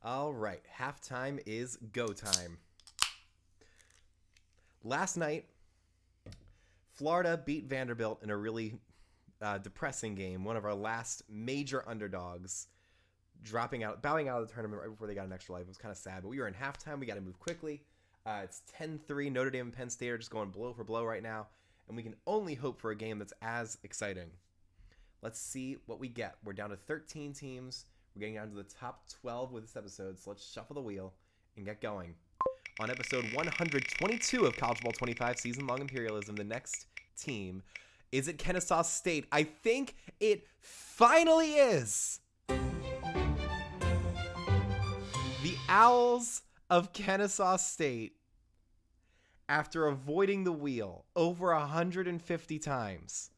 All right, halftime is go time. Last night, Florida beat Vanderbilt in a really depressing game. One of our last major underdogs, bowing out of the tournament right before they got an extra life. It was kind of sad, but we were in halftime. We got to move quickly. It's 10-3. Notre Dame and Penn State are just going blow for blow right now, and we can only hope for a game that's as exciting. Let's see what we get. We're down to 13 teams. We're getting down to the top 12 with this episode, so let's shuffle the wheel and get going. On episode 122 of College Ball 25 Season-Long Imperialism, the next team, is it Kennesaw State? I think it finally is! The Owls of Kennesaw State, after avoiding the wheel over 150 times,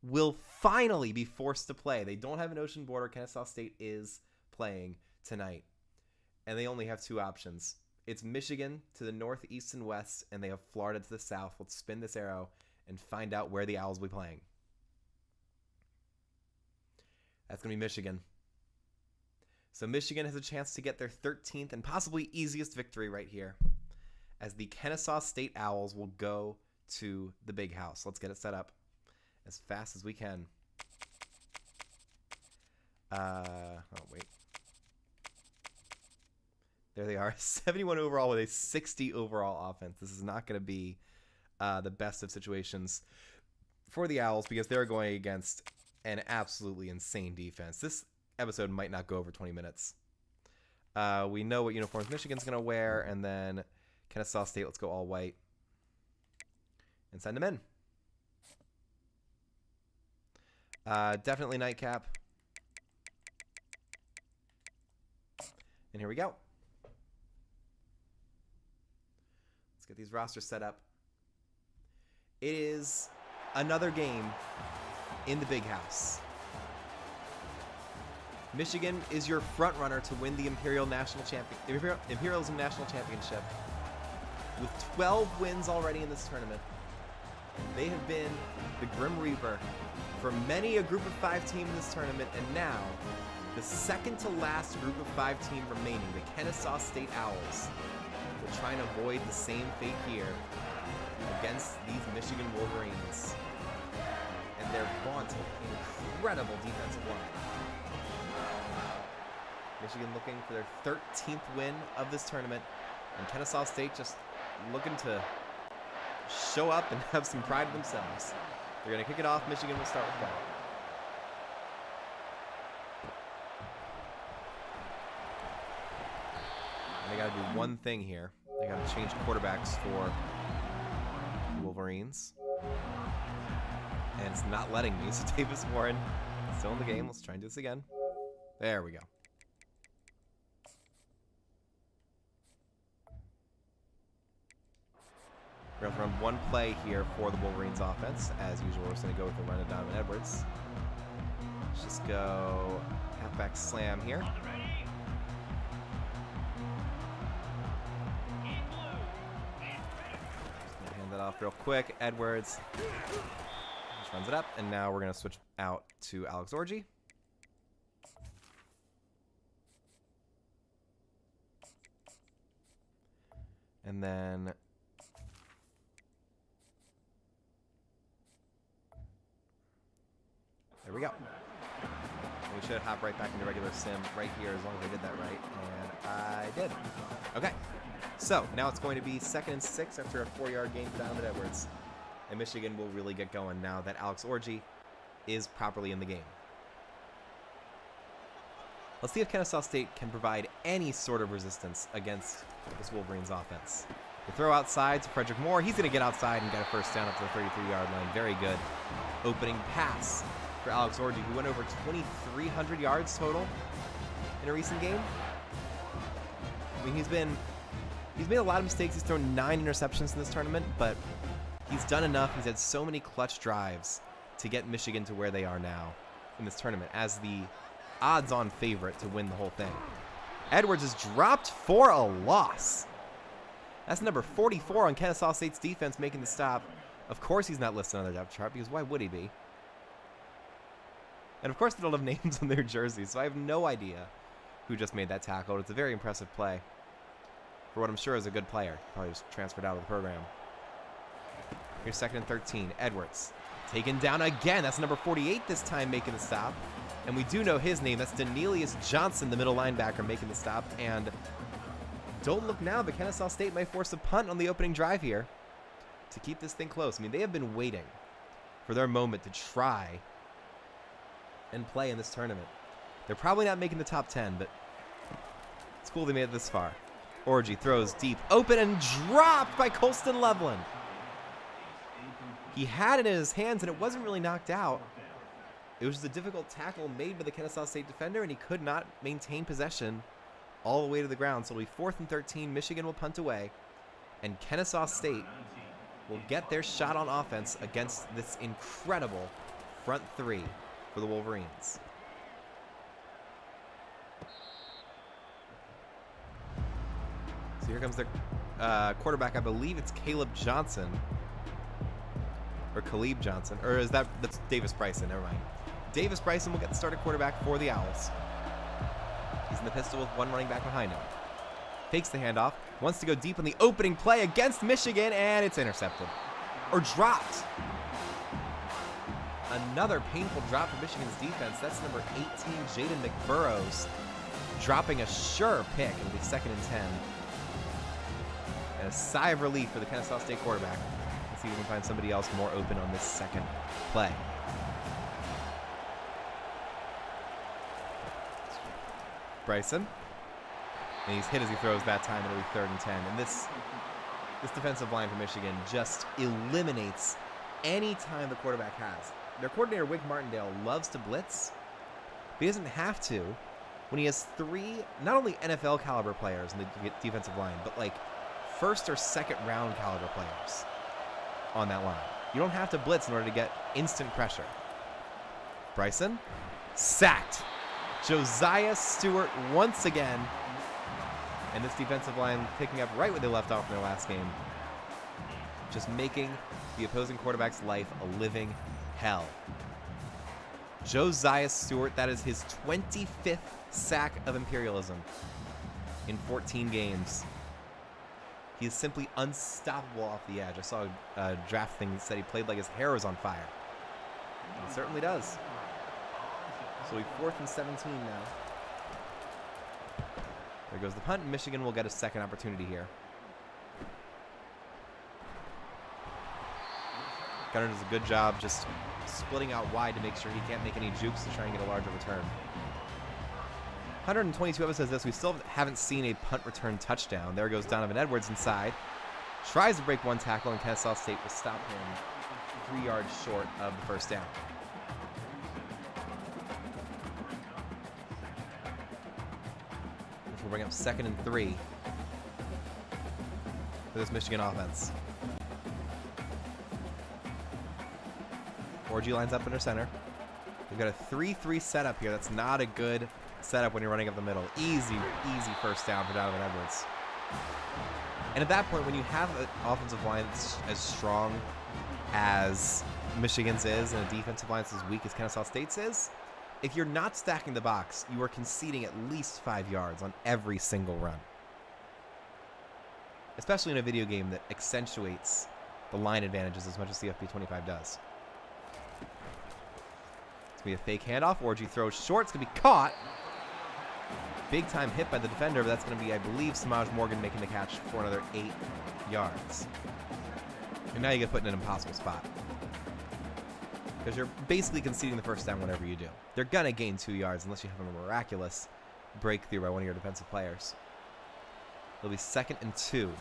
will finally be forced to play. They don't have an ocean border. Kennesaw State is playing tonight. And they only have two options. It's Michigan to the north, east, and west, and they have Florida to the south. Let's spin this arrow and find out where the Owls will be playing. That's going to be Michigan. So Michigan has a chance to get their 13th and possibly easiest victory right here, as the Kennesaw State Owls will go to the Big House. Let's get it set up as fast as we can. Oh, wait. There they are. 71 overall with a 60 overall offense. This is not going to be the best of situations for the Owls because they're going against an absolutely insane defense. This episode might not go over 20 minutes. We know what uniforms Michigan's going to wear, and then Kennesaw State, let's go all white and send them in. Definitely nightcap. And here we go. Let's get these rosters set up. It is another game in the Big House. Michigan is your front runner to win the Imperialism National Championship. With 12 wins already in this tournament, they have been the Grim Reaper for many a group of 5 team in this tournament, and now the second to last group of 5 team remaining, the Kennesaw State Owls, will try and avoid the same fate here against these Michigan Wolverines and their vaunted, incredible defensive line. Michigan looking for their 13th win of this tournament, and Kennesaw State just looking to show up and have some pride of themselves. They're going to kick it off. Michigan will start with the ball. And they got to do one thing here. They got to change quarterbacks for the Wolverines. And it's not letting me, so Davis Warren still in the game. Let's try and do this again. There we go. We're going to run one play here for the Wolverines offense. As usual, we're just going to go with the run of Donovan Edwards. Let's just go halfback slam here. Just going to hand that off real quick. Edwards just runs it up. And now we're going to switch out to Alex Orji. And then there we go. We should hop right back into regular sim right here as long as I did that right. And I did. Okay. So now it's going to be 2nd and 6 after a 4-yard gain for Donovan Edwards. And Michigan will really get going now that Alex Orji is properly in the game. Let's see if Kennesaw State can provide any sort of resistance against this Wolverines offense. They throw outside to Frederick Moore. He's going to get outside and get a first down up to the 33-yard line. Very good opening pass for Alex Orji, who went over 2,300 yards total in a recent game. I mean, he's made a lot of mistakes. He's thrown 9 interceptions in this tournament, but he's done enough. He's had so many clutch drives to get Michigan to where they are now in this tournament as the odds-on favorite to win the whole thing. Edwards is dropped for a loss. That's number 44 on Kennesaw State's defense making the stop. Of course he's not listed on their depth chart, because why would he be? And of course they don't have names on their jerseys, so I have no idea who just made that tackle. It's a very impressive play for what I'm sure is a good player. Probably just transferred out of the program. Here's 2nd and 13. Edwards taken down again. That's number 48 this time making the stop. And we do know his name. That's Denelius Johnson, the middle linebacker, making the stop. And don't look now, but Kennesaw State might force a punt on the opening drive here to keep this thing close. I mean, they have been waiting for their moment to try and play in this tournament. They're probably not making the top 10, but it's cool they made it this far. Orgy throws deep, open, and dropped by Colston Loveland. He had it in his hands, and it wasn't really knocked out. It was just a difficult tackle made by the Kennesaw State defender, and he could not maintain possession all the way to the ground. So it'll be 4th and 13. Michigan will punt away, and Kennesaw State will get their shot on offense against this incredible front three for the Wolverines. So here comes their quarterback. I believe it's Caleb Johnson. Or Caleb Johnson. Or is that's Davis Bryson. Never mind. Davis Bryson will get the starting quarterback for the Owls. He's in the pistol with one running back behind him. Fakes the handoff. Wants to go deep on the opening play against Michigan, and it's intercepted. Or dropped. Another painful drop for Michigan's defense. That's number 18, Jaden McBurrows, dropping a sure pick. It'll be 2nd and 10. And a sigh of relief for the Kennesaw State quarterback. Let's see if we can find somebody else more open on this second play. Bryson. And he's hit as he throws that time. It'll be 3rd and 10. And this defensive line for Michigan just eliminates any time the quarterback has. Their coordinator, Wick Martindale, loves to blitz, but he doesn't have to when he has 3 not only NFL caliber players in the defensive line, but like 1st or 2nd round caliber players on that line. You don't have to blitz in order to get instant pressure. Bryson, sacked. Josiah Stewart once again. And this defensive line picking up right where they left off in their last game. Just making the opposing quarterback's life a living hell. Josiah Stewart, that is his 25th sack of Imperialism in 14 games. He is simply unstoppable off the edge. I saw a draft thing that said he played like his hair was on fire. He certainly does. So we 4th and 17 now. There goes the punt, and Michigan will get a second opportunity here. Gunner does a good job just splitting out wide to make sure he can't make any jukes to try and get a larger return. 122 of us says this. We still haven't seen a punt return touchdown. There goes Donovan Edwards inside. Tries to break one tackle, and Kennesaw State will stop him 3 yards short of the first down. Which will bring up 2nd and 3 for this Michigan offense. Orgy lines up under center. We've got a 3-3 setup here. That's not a good setup when you're running up the middle. Easy first down for Donovan Edwards. And at that point, when you have an offensive line that's as strong as Michigan's is and a defensive line that's as weak as Kennesaw State's is, if you're not stacking the box, you are conceding at least 5 yards on every single run. Especially in a video game that accentuates the line advantages as much as CFB 25 does. It's going to be a fake handoff. Orgy throws short. It's going to be caught. Big time hit by the defender, but that's going to be, I believe, Samaj Morgan making the catch for another 8 yards. And now you get put in an impossible spot, because you're basically conceding the first down whatever you do. They're going to gain 2 yards unless you have a miraculous breakthrough by one of your defensive players. It'll be 2nd and 2.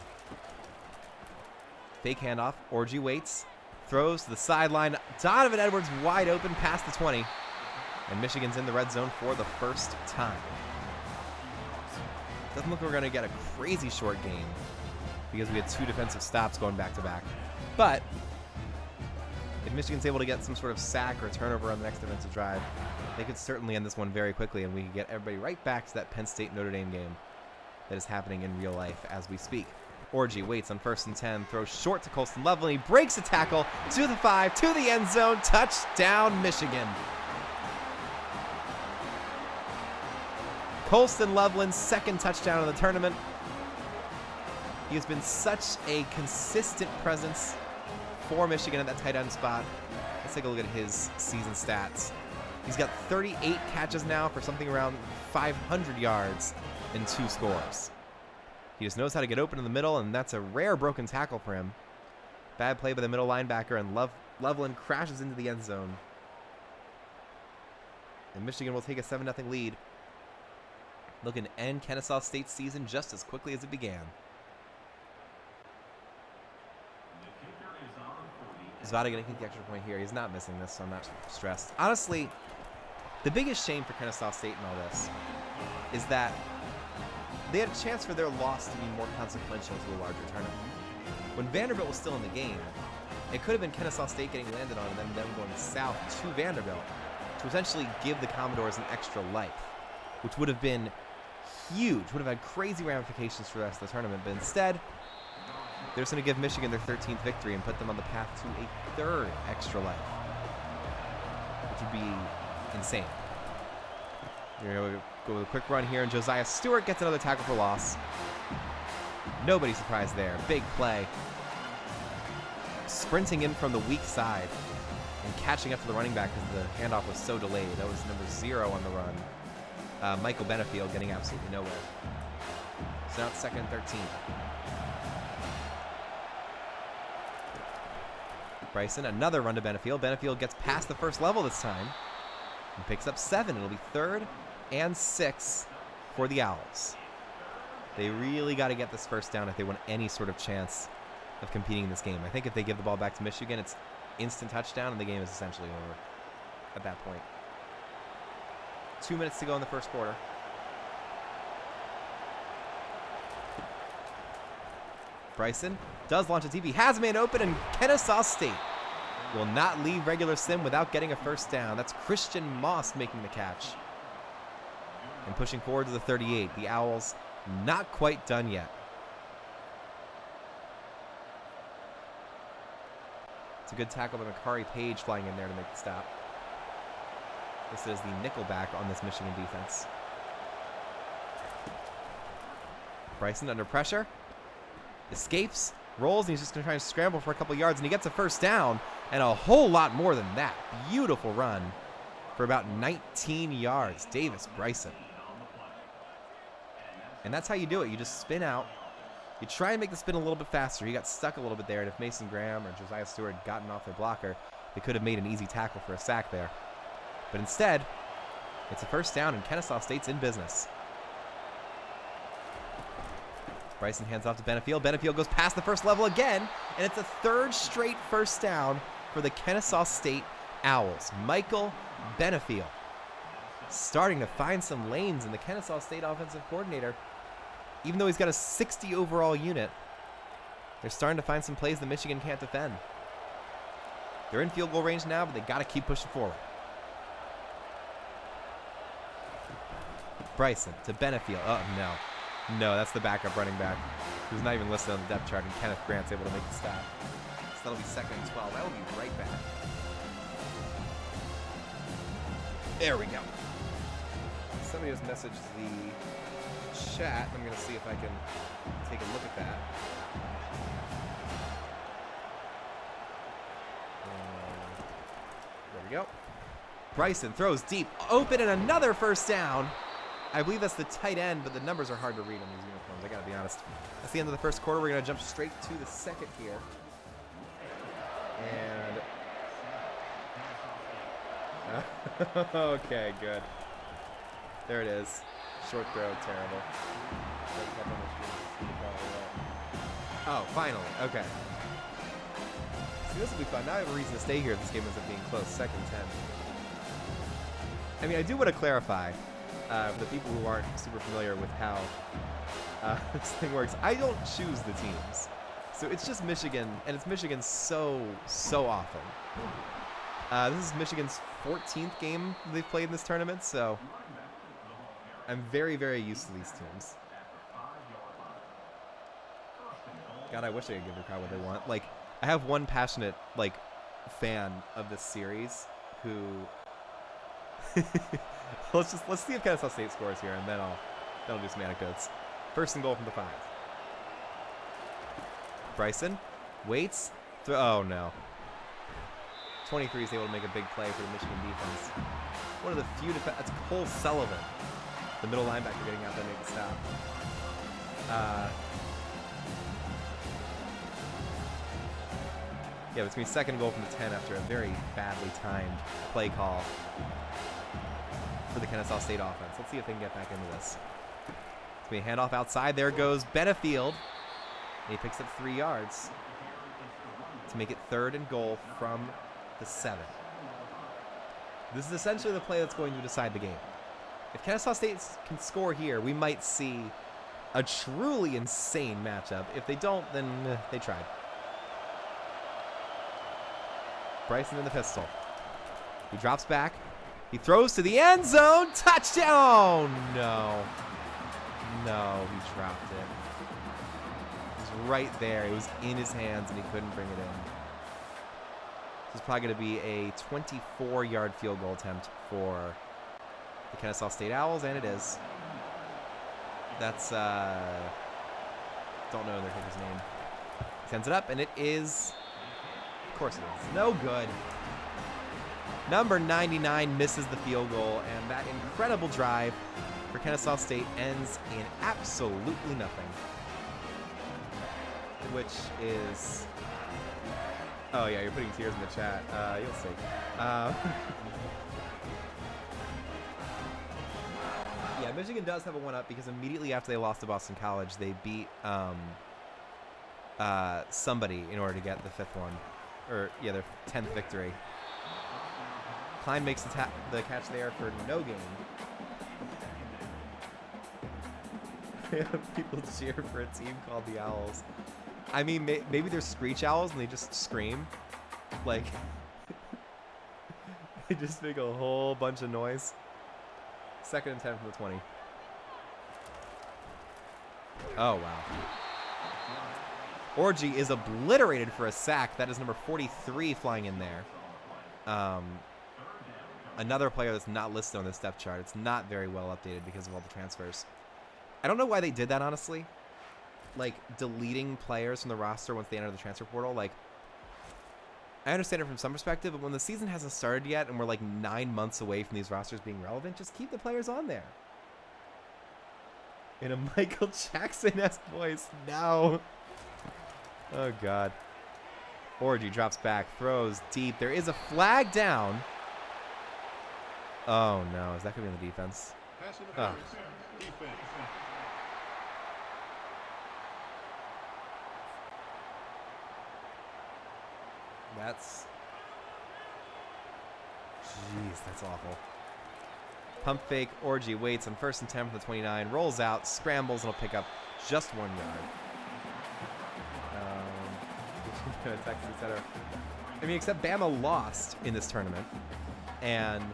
Fake handoff. Orgy waits. Throws to the sideline. Donovan Edwards wide open past the 20. And Michigan's in the red zone for the first time. Doesn't look like we're going to get a crazy short game because we had 2 defensive stops going back to back. But if Michigan's able to get some sort of sack or turnover on the next defensive drive, they could certainly end this one very quickly, and we could get everybody right back to that Penn State-Notre Dame game that is happening in real life as we speak. Orgy waits on 1st and 10, throws short to Colston Loveland. He breaks a tackle to the 5, to the end zone. Touchdown, Michigan. Colston Loveland's second touchdown of the tournament. He has been such a consistent presence for Michigan at that tight end spot. Let's take a look at his season stats. He's got 38 catches now for something around 500 yards and 2 scores. He just knows how to get open in the middle, and that's a rare broken tackle for him. Bad play by the middle linebacker, and Loveland crashes into the end zone. And Michigan will take a 7-0 lead. Looking to end Kennesaw State's season just as quickly as it began. Zvada going to kick the extra point here. He's not missing this, so I'm not stressed. Honestly, the biggest shame for Kennesaw State in all this is that they had a chance for their loss to be more consequential to a larger tournament. When Vanderbilt was still in the game, it could have been Kennesaw State getting landed on and then them going south to Vanderbilt to essentially give the Commodores an extra life, which would have been huge, would have had crazy ramifications for the rest of the tournament. But instead, they're just going to give Michigan their 13th victory and put them on the path to a 3rd extra life, which would be insane. You're going to go with a quick run here, and Josiah Stewart gets another tackle for loss. Nobody surprised there. Big play. Sprinting in from the weak side and catching up to the running back because the handoff was so delayed. That was number 0 on the run. Michael Benefield getting absolutely nowhere. So now it's 2nd and 13. Bryson, another run to Benefield. Benefield gets past the first level this time and picks up 7. It'll be 3rd and 6 for the Owls. They really got to get this first down if they want any sort of chance of competing in this game. I think if they give the ball back to Michigan, it's instant touchdown and the game is essentially over at that point. 2 minutes to go in the first quarter. Bryson does launch a TP, has a man open, and Kennesaw State will not leave regular sim without getting a first down. That's Christian Moss making the catch. And pushing forward to the 38. The Owls not quite done yet. It's a good tackle by Makari Page flying in there to make the stop. This is the nickelback on this Michigan defense. Bryson under pressure. Escapes, rolls, and he's just going to try and scramble for a couple yards, and he gets a first down and a whole lot more than that. Beautiful run for about 19 yards. Davis Bryson. And that's how you do it. You just spin out. You try and make the spin a little bit faster. He got stuck a little bit there, and if Mason Graham or Josiah Stewart had gotten off their blocker, they could have made an easy tackle for a sack there. But instead, it's a first down, and Kennesaw State's in business. Bryson hands off to Benefield. Benefield goes past the first level again, and it's a 3rd straight first down for the Kennesaw State Owls. Michael Benefield starting to find some lanes in the Kennesaw State offensive coordinator. Even though he's got a 60 overall unit, they're starting to find some plays that Michigan can't defend. They're in field goal range now, but they got to keep pushing forward. Bryson to Benefield. Oh, no. No, that's the backup running back who's not even listed on the depth chart, and Kenneth Grant's able to make the stop. So that'll be 2nd and 12. That will be right back. There we go. Somebody just messaged the chat. I'm going to see if I can take a look at that. There we go. Bryson throws deep, open, and another first down. I believe that's the tight end, but the numbers are hard to read on these uniforms. I got to be honest. That's the end of the first quarter. We're going to jump straight to the second here. And okay, good. There it is. Short throw, terrible. Oh, finally. Okay. See, this will be fun. Now I have a reason to stay here if this game ends up being close. 2nd and 10. I mean, I do want to clarify for the people who aren't super familiar with how this thing works. I don't choose the teams. So it's just Michigan, and it's Michigan so often. This is Michigan's 14th game they've played in this tournament, so I'm very, very used to these teams. God, I wish I could give the crowd what they want. Like, I have one passionate, like, fan of this series who let's see if Kennesaw State scores here, and then I'll do some anecdotes. First and goal from the 5. Bryson waits. Oh no. 23 is able to make a big play for the Michigan defense. One of the few that's Cole Sullivan, the middle linebacker, getting out there to make the stop. Yeah, it's going to be second goal from the 10 after a very badly timed play call for the Kennesaw State offense. Let's see if they can get back into this. It's going to be a handoff outside. There goes Benefield. And he picks up 3 yards to make it 3rd and goal from the 7. This is essentially the play that's going to decide the game. If Kennesaw State can score here, we might see a truly insane matchup. If they don't, then they tried. Bryson in the pistol. He drops back. He throws to the end zone. Touchdown! No. No, he dropped it. It was right there. It was in his hands, and he couldn't bring it in. This is probably going to be a 24-yard field goal attempt for the Kennesaw State Owls, and it is. That's, don't know their kicker's name. He sends it up, and it is, of course it is, no good. Number 99 misses the field goal, and that incredible drive for Kennesaw State ends in absolutely nothing. Which is... Oh, yeah, you're putting tears in the chat. You'll see. Yeah, Michigan does have a one-up because immediately after they lost to Boston College, they beat somebody in order to get the 5th one. Or, yeah, their 10th victory. Klein makes the catch there for no gain. People cheer for a team called the Owls. I mean, maybe they're Screech Owls and they just scream. Like, they just make a whole bunch of noise. 2nd and 10 from the 20. Oh, wow. Orgy is obliterated for a sack. That is number 43 flying in there. Another player that's not listed on this depth chart. It's not very well updated because of all the transfers. I don't know why they did that, honestly. Like, deleting players from the roster once they enter the transfer portal. Like, I understand it from some perspective, but when the season hasn't started yet and we're like 9 months away from these rosters being relevant, just keep the players on there. In a Michael Jackson-esque voice. No. Oh, God. Orgy drops back, throws deep. There is a flag down. Oh, no. Is that going to be on the defense? Oh. Jeez, that's awful. Pump fake. Orgy waits on 1st and 10 from the 29. Rolls out, scrambles, and will pick up just 1 yard. Texas, etc. I mean, except Bama lost in this tournament. And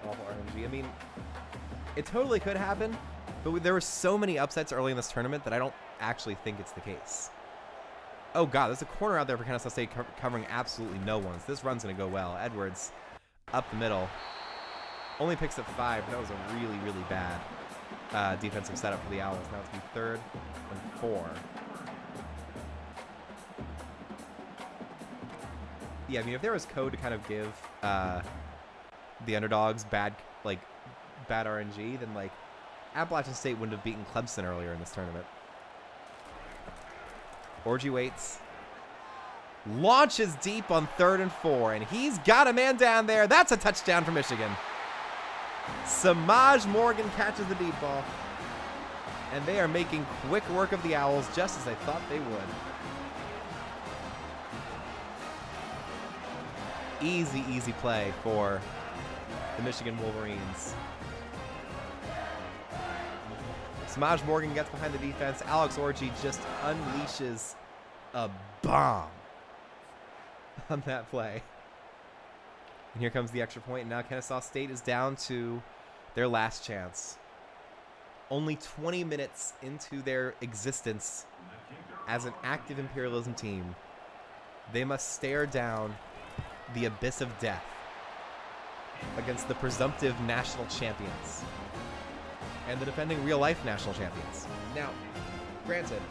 awful RNG. I mean, it totally could happen, but there were so many upsets early in this tournament that I don't actually think it's the case. Oh, God, there's a corner out there for Kennesaw State covering absolutely no one. So this run's going to go well. Edwards up the middle. Only picks up 5. That was a really, really bad defensive setup for the Owls. Now it's going to be 3rd and 4. Yeah, I mean, if there was code to kind of give the underdogs bad RNG, then, like, Appalachian State wouldn't have beaten Clemson earlier in this tournament. Orgy waits. Launches deep on 3rd and 4, and he's got a man down there. That's a touchdown for Michigan. Samaj Morgan catches the deep ball. And they are making quick work of the Owls, just as I thought they would. Easy, easy play for the Michigan Wolverines. Samaj Morgan gets behind the defense. Alex Orgy just unleashes a bomb on that play. And here comes the extra point, and now Kennesaw State is down to their last chance. Only 20 minutes into their existence as an active Imperialism team, they must stare down the abyss of death against the presumptive national champions and the defending real-life national champions. Now, granted,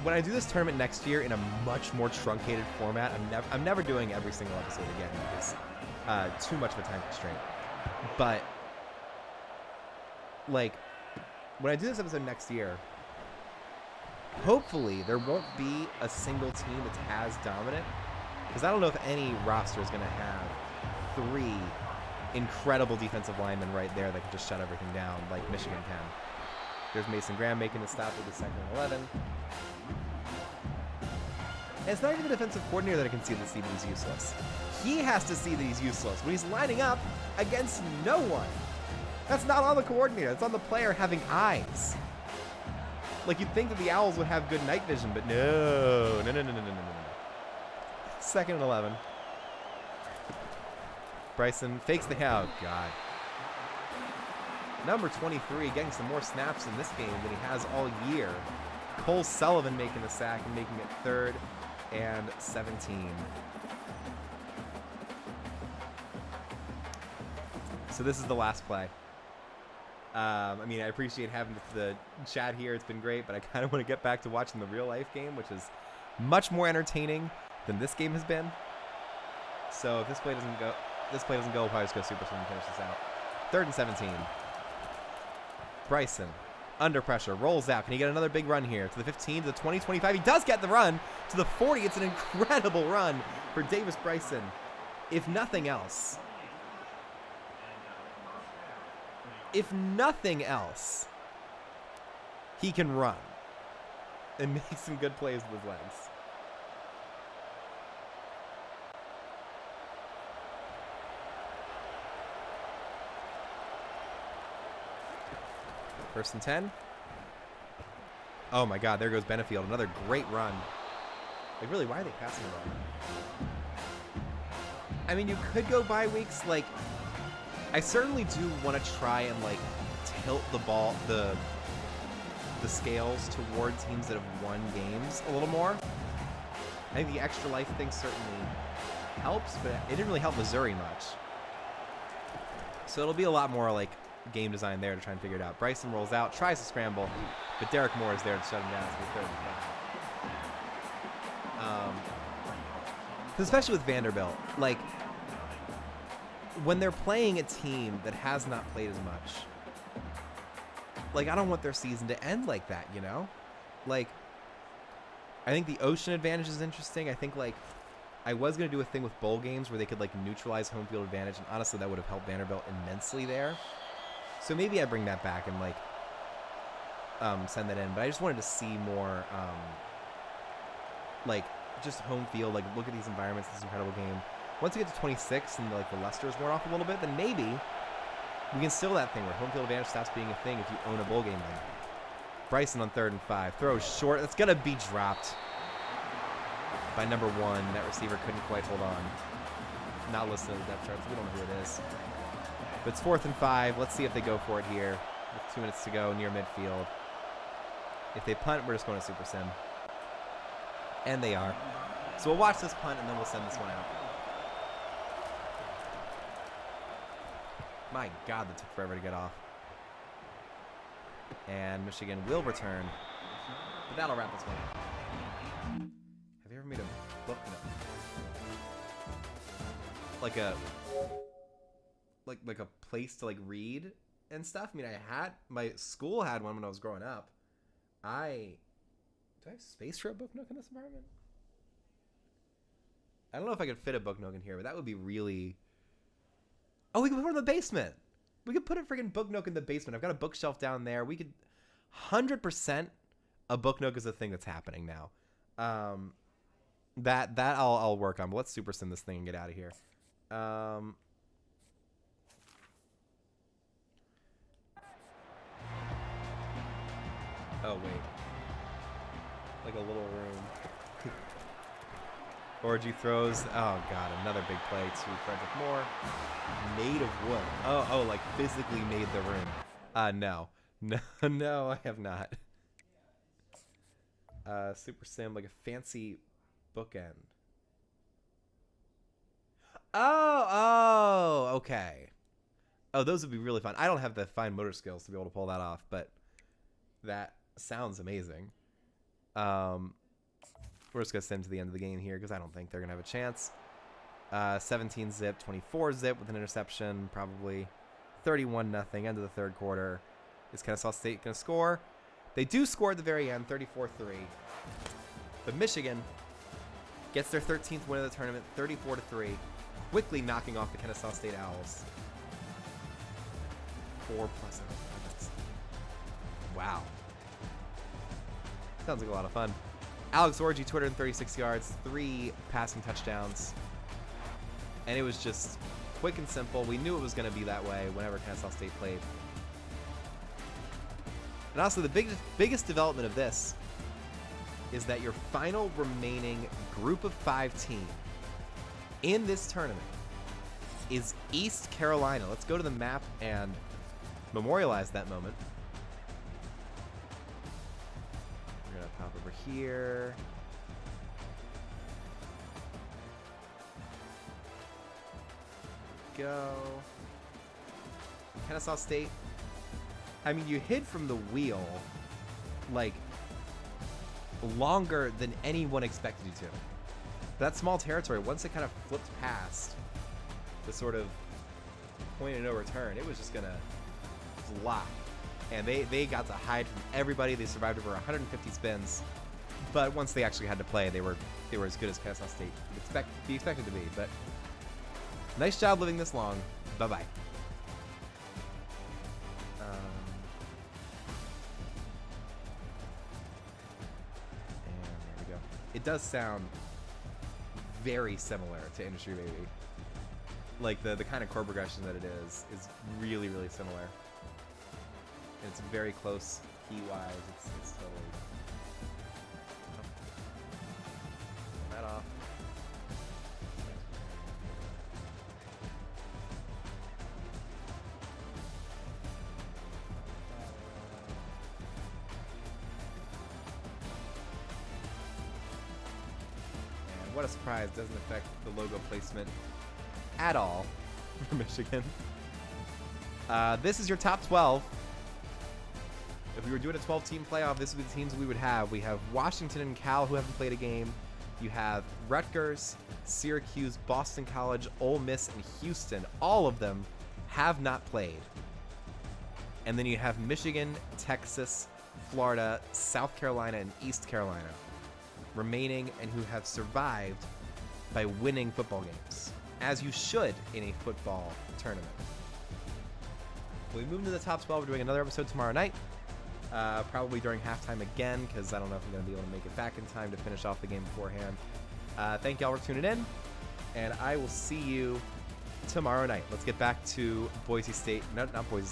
when I do this tournament next year in a much more truncated format, I'm never doing every single episode again because too much of a time constraint. But like, when I do this episode next year, hopefully there won't be a single team that's as dominant, because I don't know if any roster is going to have 3 incredible defensive linemen right there that can just shut everything down like Michigan can. There's Mason Graham making the stop with the 2nd and 11. And it's not even the defensive coordinator that can see that he's useless. He has to see that he's useless when he's lining up against no one. That's not on the coordinator. It's on the player having eyes. Like, you'd think that the Owls would have good night vision, but no. 2nd and 11. Bryson fakes the oh god. Number 23 getting some more snaps in this game than he has all year. Cole Sullivan making the sack and making it 3rd and 17. So this is the last play. I mean, I appreciate having the chat here. It's been great, but I kind of want to get back to watching the real life game, which is much more entertaining than this game has been. So if this play doesn't go, we'll probably just go super swing and finish this out. 3rd and 17. Bryson, under pressure, rolls out. Can he get another big run here? To the 15, to the 20, 25. He does get the run. To the 40, it's an incredible run for Davis Bryson. If nothing else, he can run and make some good plays with his legs. First and 10. Oh my god, there goes Benefield. Another great run. Like, really, why are they passing the ball? I mean, you could go bye weeks. Like, I certainly do want to try and, like, tilt the ball, the scales toward teams that have won games a little more. I think the extra life thing certainly helps, but it didn't really help Missouri much. So it'll be a lot more, like, game design there to try and figure it out. Bryson rolls out, tries to scramble, but Derek Moore is there to shut him down. So 3rd and 5. Especially with Vanderbilt, like, when they're playing a team that has not played as much, like, I don't want their season to end like that, you know? Like, I think the ocean advantage is interesting. I think, like, I was going to do a thing with bowl games where they could, like, neutralize home field advantage, and honestly, that would have helped Vanderbilt immensely there. So maybe I bring that back and, like, send that in. But I just wanted to see more, like, just home field. Like, look at these environments, this incredible game. Once we get to 26 and, like, the Lusters worn off a little bit, then maybe we can still that thing where home field advantage stops being a thing if you own a bowl game then. Bryson on 3rd and 5. Throws short. That's going to be dropped by number 1. That receiver couldn't quite hold on. Not listed on the depth chart, so we don't know who it is. But it's 4th and 5. Let's see if they go for it here with 2 minutes to go near midfield. If they punt, we're just going to super sim. And they are. So we'll watch this punt and then we'll send this one out. My God, that took forever to get off. And Michigan will return. But that'll wrap this one up. Have you ever made a book note? Like a place to, like, read and stuff? I mean, my school had one when I was growing up. Do I have space for a book nook in this apartment? I don't know if I could fit a book nook in here, but that would be really... Oh, we could put it in the basement. We could put a freaking book nook in the basement. I've got a bookshelf down there. We could 100% a book nook is a thing that's happening now. That I'll work on. But let's super sim this thing and get out of here. Oh wait, like a little room. Orgy throws. Oh god, another big play to Frederick Moore. Made of wood. Oh, like physically made the room. No, I have not. Super sim, like a fancy bookend. Oh, okay. Oh, those would be really fun. I don't have the fine motor skills to be able to pull that off, but that sounds amazing. We're just going to send them to the end of the game here because I don't think they're going to have a chance. 17 zip, 24 zip with an interception, probably 31-0, end of the third quarter. Is Kennesaw State going to score? They do score at the very end, 34-3. But Michigan gets their 13th win of the tournament, 34-3, quickly knocking off the Kennesaw State Owls. 4+ points. Wow. Sounds like a lot of fun. Alex Orji, 236 yards, 3 passing touchdowns. And it was just quick and simple. We knew it was going to be that way whenever Kennesaw State played. And also, the biggest development of this is that your final remaining group of 5 team in this tournament is East Carolina. Let's go to the map and memorialize that moment. We're going to pop over here. Go. Kennesaw State. I mean, you hid from the wheel like longer than anyone expected you to. That small territory, once it kind of flipped past the sort of point of no return, it was just gonna fly. And they got to hide from everybody. They survived over 150 spins. But once they actually had to play, they were as good as Kennesaw State could be expected to be. But nice job living this long. Bye-bye. And there we go. It does sound very similar to Industry Baby. Like the kind of chord progression that it is really, really similar. And it's very close key-wise. It's totally... Turn that off. And what a surprise, doesn't affect the logo placement at all for Michigan. This is your top 12. If we were doing a 12-team playoff, this would be the teams we would have. We have Washington and Cal, who haven't played a game. You have Rutgers, Syracuse, Boston College, Ole Miss, and Houston. All of them have not played. And then you have Michigan, Texas, Florida, South Carolina, and East Carolina remaining, and who have survived by winning football games, as you should in a football tournament. We move into the top 12. We're doing another episode tomorrow night. Probably during halftime again, because I don't know if I'm going to be able to make it back in time to finish off the game beforehand. Thank y'all for tuning in, and I will see you tomorrow night. Let's get back to Boise State. No, not Boise